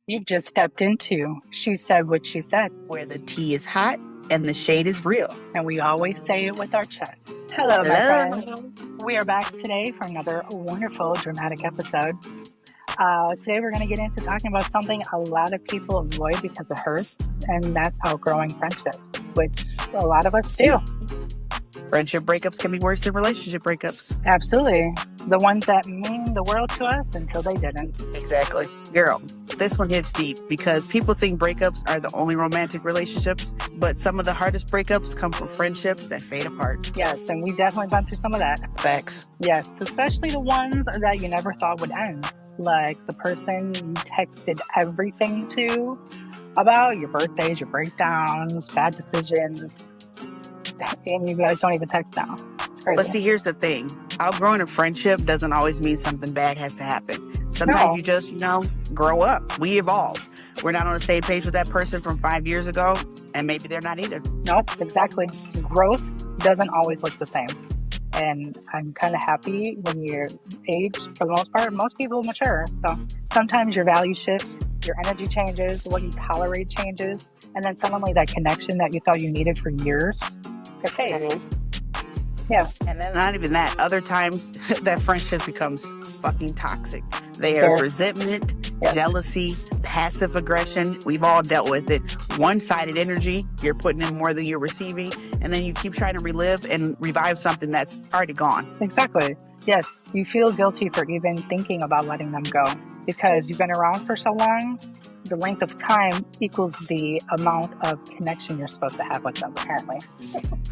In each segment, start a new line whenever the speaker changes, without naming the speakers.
You've just stepped into She Said What She Said,
where the tea is hot and the shade is real.
and we always say it with our chest. Hello, my friends.
Hello.
We are back today for another wonderful, dramatic episode. Today, we're going to get into talking about something a lot of people avoid because it hurts, and that's outgrowing friendships, which a lot of us do.
Friendship breakups can be worse than relationship breakups.
Absolutely. The ones that mean the world to us until they didn't.
Exactly. Girl, this one hits deep because people think breakups are the only romantic relationships, but some of the hardest breakups come from friendships that fade apart.
Yes, and we've definitely gone through some of that.
Facts.
Yes, especially the ones that you never thought would end. Like the person you texted everything to about your birthdays, your breakdowns, bad decisions, and you guys don't even text now. It's crazy.
But see, here's the thing. Outgrowing a friendship doesn't always mean something bad has to happen. Sometimes you just, grow up. We evolve. We're not on the same page with that person from 5 years ago, and maybe they're not either.
Nope, exactly. Growth doesn't always look the same. And I'm kind of happy when you're aged, for the most part. Most people mature. So sometimes your value shifts, your energy changes, what you tolerate changes, and then suddenly that connection that you thought you needed for years, it fades. Yeah.
And then not even that. Other times, that friendship becomes fucking toxic. There's resentment, jealousy, passive aggression. We've all dealt with it. One-sided energy. You're putting in more than you're receiving. And then you keep trying to relive and revive something that's already gone.
Exactly. Yes. You feel guilty for even thinking about letting them go because you've been around for so long. The length of time equals the amount of connection you're supposed to have with them, apparently.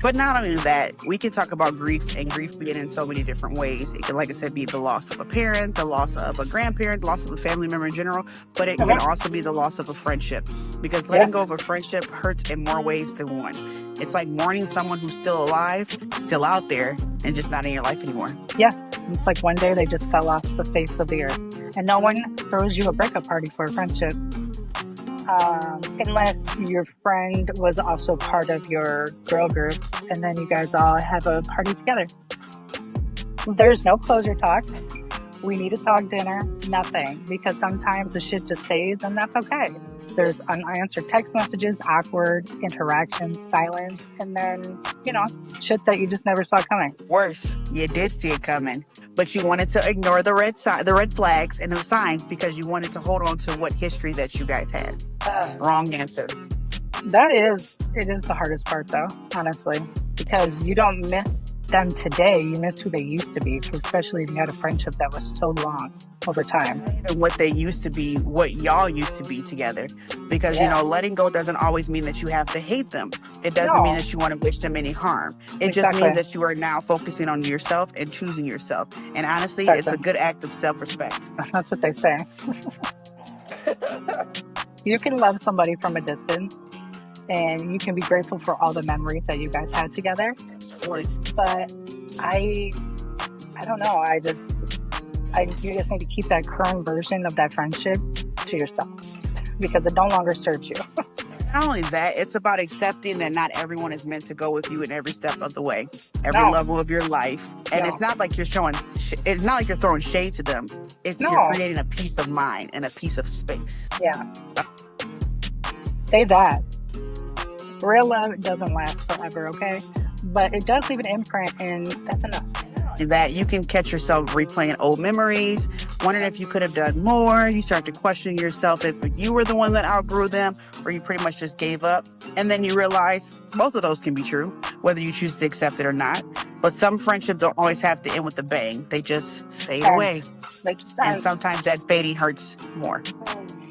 But not only that, we can talk about grief, and grief being in so many different ways. It can, like I said, be the loss of a parent, the loss of a grandparent, the loss of a family member in general, but it can also be the loss of a friendship. Because letting go of a friendship hurts in more ways than one. It's like mourning someone who's still alive, still out there, and just not in your life anymore.
Yes, it's like one day they just fell off the face of the earth. And no one throws you a breakup party for a friendship. Unless your friend was also part of your girl group, and then you guys all have a party together. There's no closure talk. We need a talk dinner, nothing. Because sometimes the shit just fades, and that's okay. There's unanswered text messages, awkward interactions, silence, and then, shit that you just never saw coming.
Worse, you did see it coming, but you wanted to ignore the red flags and the signs because you wanted to hold on to what history that you guys had. Wrong answer.
It is the hardest part, though, honestly, because you don't miss them today, you miss who they used to be, especially if you had a friendship that was so long over time.
And what they used to be, what y'all used to be together. Because, letting go doesn't always mean that you have to hate them. It doesn't mean that you want to wish them any harm. It just means that you are now focusing on yourself and choosing yourself. And honestly, it's a good act of self-respect.
That's what they say. You can love somebody from a distance, and you can be grateful for all the memories that you guys had together. But I don't know. You just need to keep that current version of that friendship to yourself because it no longer serves you.
Not only that, it's about accepting that not everyone is meant to go with you in every step of the way, every level of your life. And it's not like you're it's not like you're throwing shade to them. You're creating a peace of mind and a piece of space.
Yeah. Say that. Real love doesn't last forever, okay? But it does leave an imprint, and that's enough.
That you can catch yourself replaying old memories, wondering if you could have done more. You start to question yourself if you were the one that outgrew them or you pretty much just gave up. And then you realize both of those can be true, whether you choose to accept it or not. But some friendships don't always have to end with a bang. They just fade away. And sometimes that fading hurts more.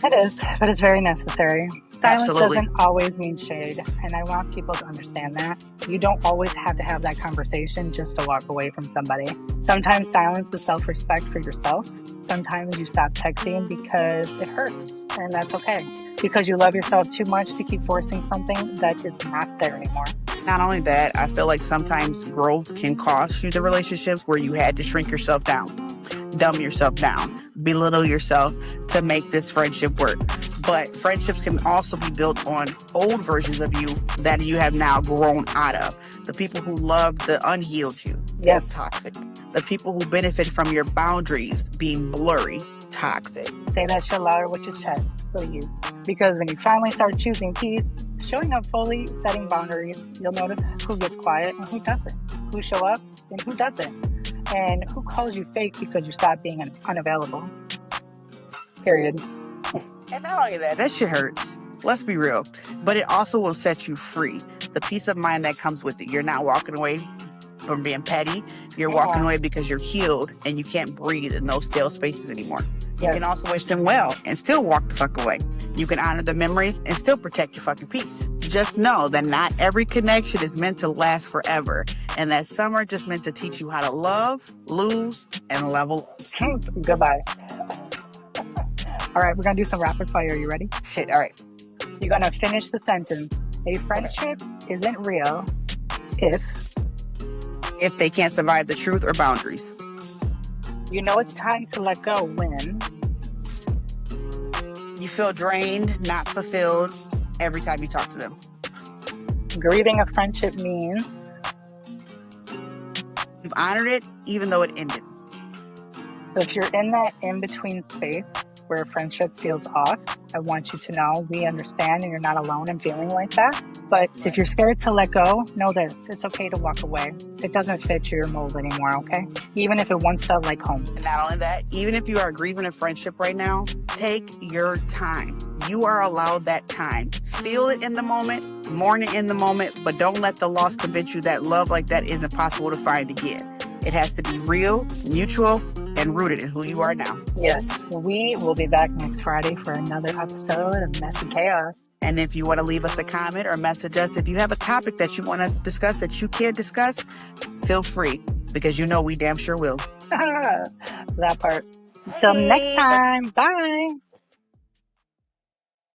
It is, but it's very necessary. Silence doesn't always mean shade, and I want people to understand that. You don't always have to have that conversation just to walk away from somebody. Sometimes silence is self-respect for yourself. Sometimes you stop texting because it hurts, and that's okay. Because you love yourself too much to keep forcing something that is not there anymore.
Not only that, I feel like sometimes growth can cost you the relationships where you had to shrink yourself down, dumb yourself down, belittle yourself to make this friendship work. But friendships can also be built on old versions of you that you have now grown out of. The people who love the unhealed you, toxic. The people who benefit from your boundaries being blurry, toxic.
Say that shit louder with your chest. please. Because when you finally start choosing peace, showing up fully, setting boundaries, you'll notice who gets quiet and who doesn't, who show up and who doesn't, and who calls you fake because you stop being unavailable. Period.
And not only that, that shit hurts. Let's be real. But it also will set you free. The peace of mind that comes with it. You're not walking away from being petty. You're walking away because you're healed and you can't breathe in those stale spaces anymore. You can also wish them well and still walk the fuck away. You can honor the memories and still protect your fucking peace. Just know that not every connection is meant to last forever, and that some are just meant to teach you how to love, lose, and level up.
Goodbye. All right, we're going to do some rapid fire. Are you ready?
Shit, all right.
You're going to finish the sentence. A friendship isn't real if
they can't survive the truth or boundaries.
You know it's time to let go when
you feel drained, not fulfilled every time you talk to them.
Grieving a friendship means
you've honored it even though it ended.
So if you're in that in-between space where a friendship feels off, I want you to know we understand and you're not alone in feeling like that. But if you're scared to let go, know this. It's okay to walk away. It doesn't fit your mold anymore, okay? Even if it once felt like home.
And not only that, even if you are grieving a friendship right now, take your time. You are allowed that time. Feel it in the moment, mourn it in the moment, but don't let the loss convince you that love like that isn't possible to find again. It has to be real, mutual, and rooted in who you are now.
Yes, we will be back next Friday for another episode of Messy Chaos.
And if you want to leave us a comment or message us, if you have a topic that you want us to discuss that you can't discuss, feel free, because you know we damn sure will.
That part. Until next time, bye.